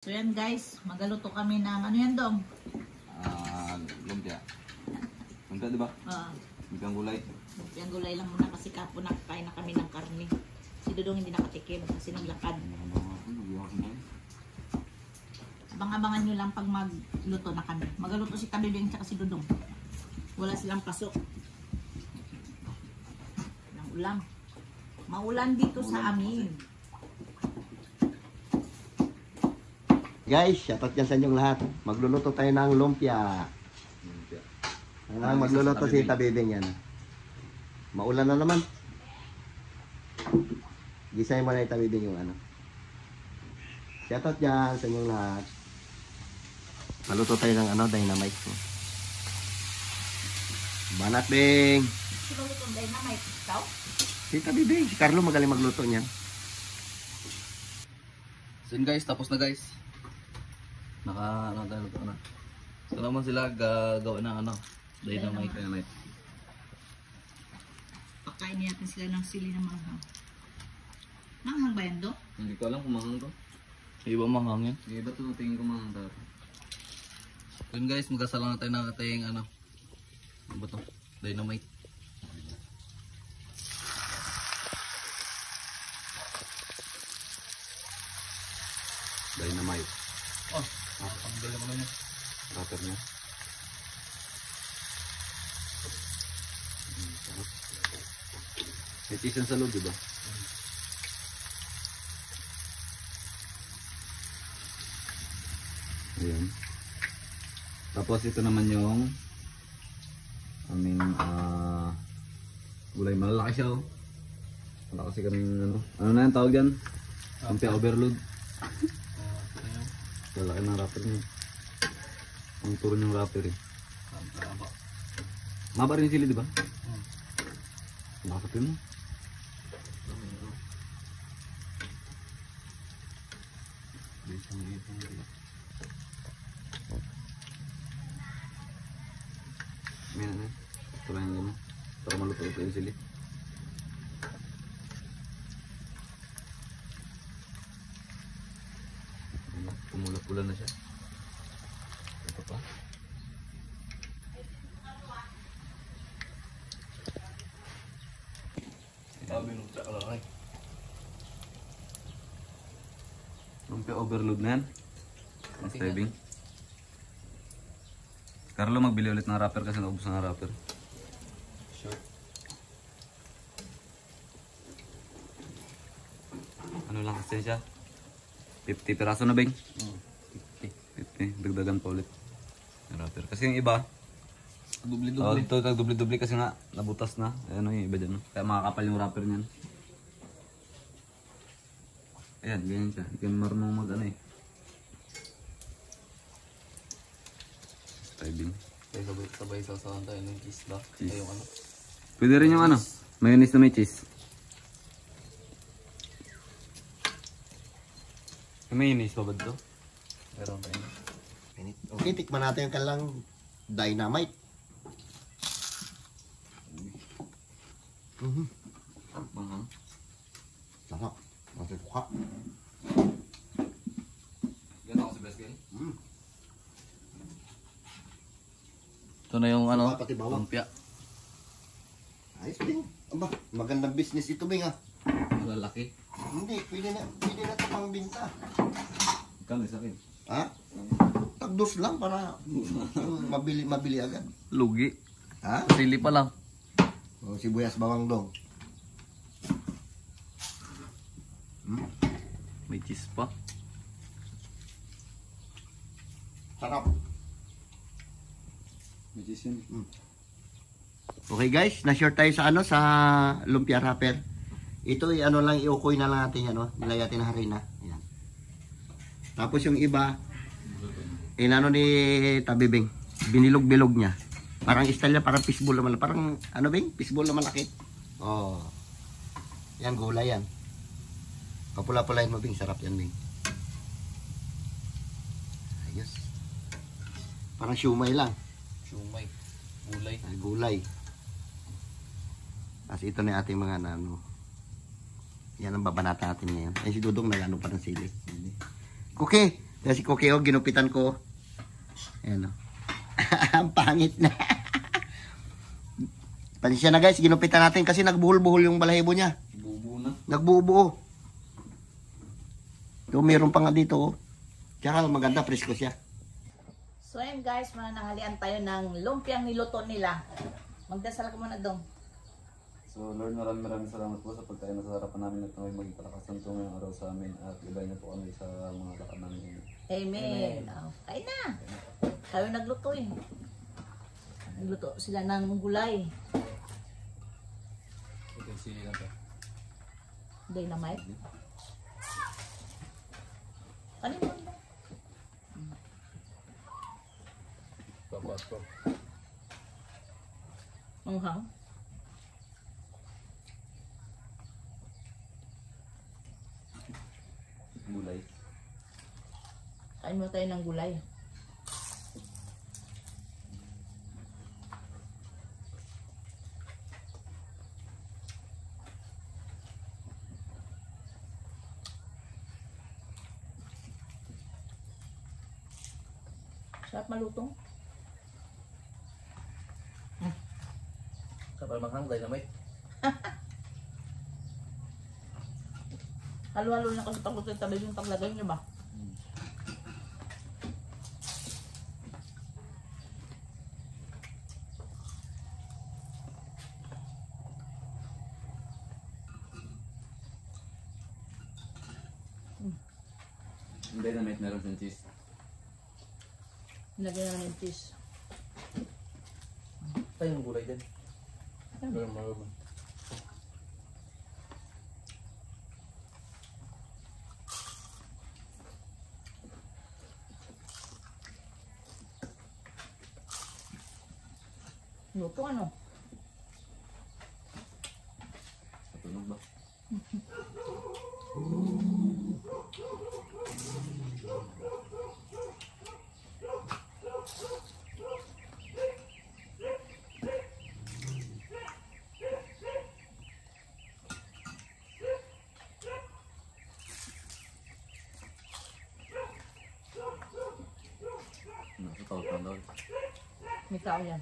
So yan guys, magaluto kami ng ano yan dong? Lumpia. Lumpia diba? Lumpiang gulay. Lumpiang gulay lang muna kasi kapo nakakain na kami ng karne. Si Dudong hindi nakatikim kasi naglakad. Abang-abangan nyo lang pag magluto na kami. Magaluto si Kabibing at si Dudong. Wala silang pasok. Ng ulam. Maulan dito sa amin. Guys, shoutout dyan sa inyong lahat. Magluluto tayo ng lumpia. Magluluto si Tabibing yan. Maulan na naman. Gisahin mo na yung Tabibing yung ano. Shoutout dyan sa inyong lahat. Maluto tayo ng ano, dynamite. Banat, Bing! Sino lutong dynamite? Ikaw? Si Tabibing. Si Carlo magaling magluto niyan. So yun guys, tapos na guys. Ano na. So naman sila gagawa ng ano, dynamite. Pakainin natin sila ng sili na manghang. Manghang ba yan do? Hindi ko alam kung manghang to. Iba manghang yan. Iba to, tingin ko manghang to. So yun guys, magkasala na tayo ng ating ano ba to? Dynamite. Dynamite. Oh, ang galing mo na niya. Wrapper niya. May cheese sa loob, diba? Ayan. Tapos ito naman yung aming gulay. Malalaki siya, oh. Wala kasi kaming ano na yan tawag yan? Lumpia overload. Lalaki ng wrapper niya. Ang turo niyang wrapper eh. Maba rin yung sili, diba? Bakit yun mo? Ayan na. Ito lang yung gano'n. Para maluto-luto yung sili. Pumula-pula na siya. Ito pa. Sabi nung tsaka lang ay. Lumpia overload na yan. Ang saving. Carlo magbili ulit ng wrapper kasi naubos ng wrapper. Sure. Ano lang kasi siya? 50 piraso na, Beng? 50. Dagdagan pa ulit. Wrapper. Kasi yung iba, dubli-dubli. Ito dubli-dubli kasi nga nabutas na. Ayan yung iba dyan. Kaya makakapal yung wrapper niyan. Ayan, ganyan siya. Hindi ka marunong mag-ano eh. Diving. Sabay sasawan tayo ng cheese ba? Ay, yung ano? Pwede rin yung ano, mayonnaise na may cheese. May mayonnaise pa ba ito? Meron tayo. Okay, tikman natin yung kalang dynamite. Manghang. Sarap. Masih suka. Ganda ako sa best guy. Ito na yung ano, Pati bawang. lumpia. Ayos, Bing. Aba, magandang business ito, Bing, ha? Malalaki. Hindi, pwede na ito pang binta. Ikaw sa akin. Ha? Tagdos lang para mabili agad. Lugi. Ha? Sili pa lang. O, sibuyas bawang dong. May cheese pa. Sarap. May cheese yun. Okay guys, na-short tayo sa ano, sa lumpia wrapper. Ito ay ano lang, iukoy na lang natin ano, nilagay natin ng harina. Ayan. Tapos yung iba, inano ni Tabibing, binilog-bilog niya. Parang style niya, parang fishball naman. Parang ano Bing? Fishball na malaki. Oh. Yan, gulay yan. Papula-pulain mo Bing, sarap yan Bing. Ayos. Parang siumay lang. Shumay. Gulay. Ay, gulay. Tapos ito na yung ating mga ano. Yan ang babanata natin ngayon. Ay si Dudong nagano pa ng sili. Okay. Kasi Kukeo, ginupitan ko. Ayan o. Ang pangit na. Pansya na guys, ginupitan natin kasi nagbuhol-buhol yung balahibo niya. Bubo na. Nagbubuo. So, meron pa nga dito. Oh. Tsaka maganda, presko siya. So ayun guys, mananghalian tayo ng lumpiang niluto nila. Magdasal ka muna dong. So Lord, maraming salamat po sa pagkain na sa harapan namin at naway maging palakasan po ngayong araw sa amin at ibay niyo po kami sa mga lakad namin. Amen. Oh, kain na. Tayo nagluto eh. Nagluto sila ng gulay. Ito yung sili na to. Dynamite. Ano mo? Bawas ko. Manghang. Gulay. Kain mo tayo ng gulay. Sarap malutong. Kapal manghang, dynamite. Halo-halo na kasi takot yung tabi yung paglagay niyo ba? Yung dynamite meron siyang cheese. Nilagay na ng cheese. Tayo yung gulay dyan. Meron mo. Luto ano? Matunog ba? Nasa tawag lang daw. May tao yan.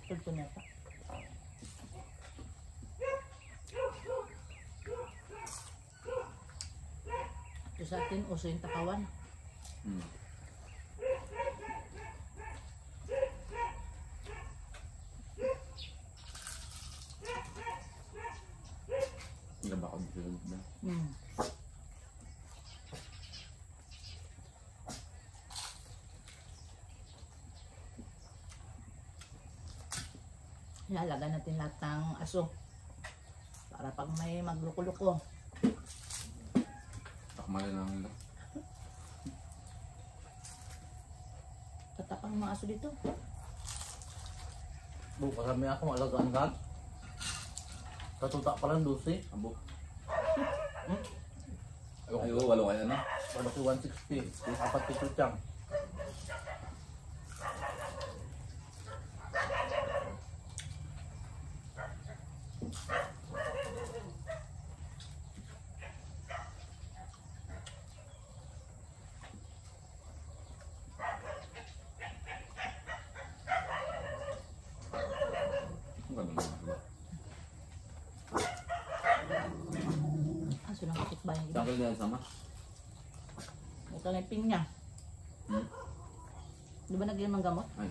Tulpo niya pa. Ito sa atin, uso yung takawan. Hmm. Hindi ba ako dito na? Hmm. Ihalaga natin lahat ng aso. Para pag may magluko-luko. Takmali lang nila. Tatapang mga aso dito. Bukas kami ako alagaan lahat. Katuta pa lang 12. Abo. Ay, Ay, walo kaya na. Ano ko 160. Apat pito tiyang. Ang ganda naman, diba? Aso ng kapitbahay. Saan kayo dahil sama? Ito na yung pinya. Hmm? Di ba nagyan ng gamot? Ay,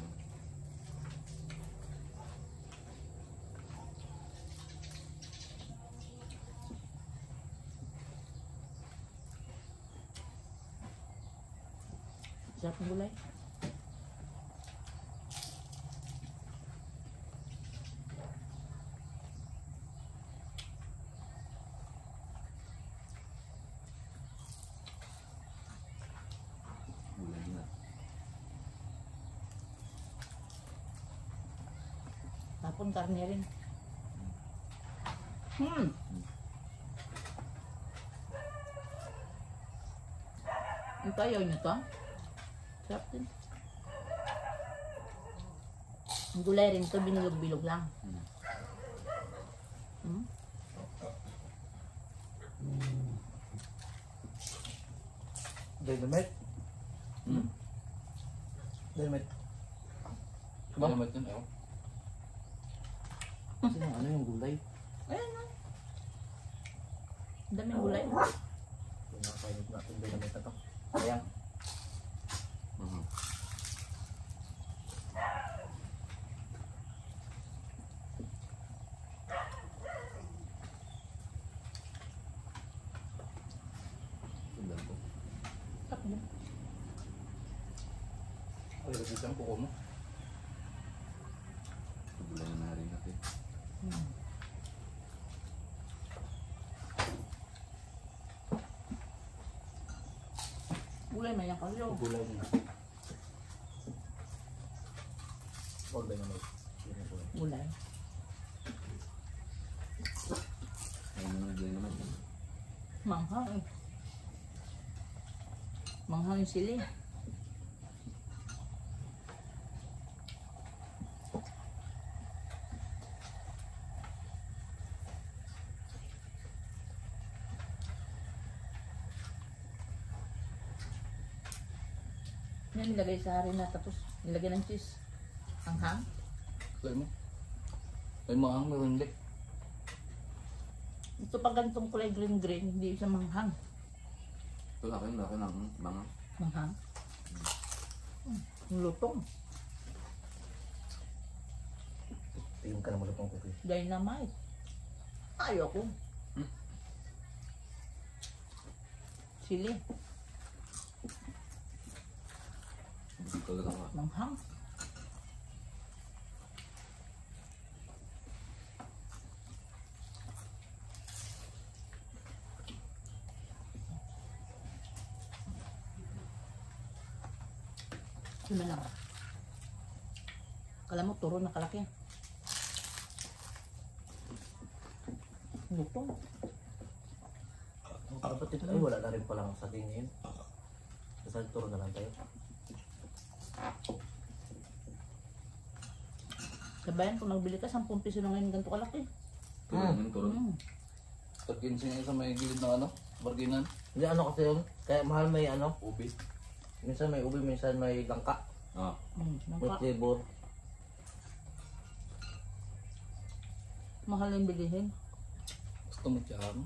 Sarap ng gulay. gulay na. Tapon karne rin. Hmm. Ito ayaw nyo to? Sarap din. Ang gulay rin to, binilog-bilog lang. Hmm. Dynamite. Dynamite. Ba? Dynamite yun, ewan. Kasi ano yung gulay? Ayan na. Ang daming gulay. Pinakainit natin dynamite na to. Ayan. Takbo. Ay, lagi siyang kuko mo. Gulay na rin natin. Gulay man yan kayo. Gulay na. All dynamite. Yun yung gulay. Gulay. Ayaw mo ng dynamite. Manghang eh. Manghang yung sili. Yan nilagay sa harina tapos nilagay ng cheese. Hanghang. Gulay mo. Ay, maang meron hindi. Ito pag ganitong kulay green, hindi siya manghang. Ito laki ng mga. Manghang. Ang lutong. Tingin ka na malutong cookie. Dynamite. Ayoko. Sili. Ito lang nga. Manghang. Yun na lang. Kala mo, turo na kalaki. Lutong. Ang kapatid ay wala na rin palang saging ngayon. Kasi turo na lang tayo. Sabayan, kung nagbili ka, 10 piso na ngayon ganito kalaki. Turon yun, turon. Pag ginseng sa may gilid ng ano, barginan. Hindi ano kasi yun, kaya mahal may ano, Ubi. minsan may ubi, minsan may langka. Ah. May Nangka, flavor. mahal yung bilihin. Gusto mo tiyang?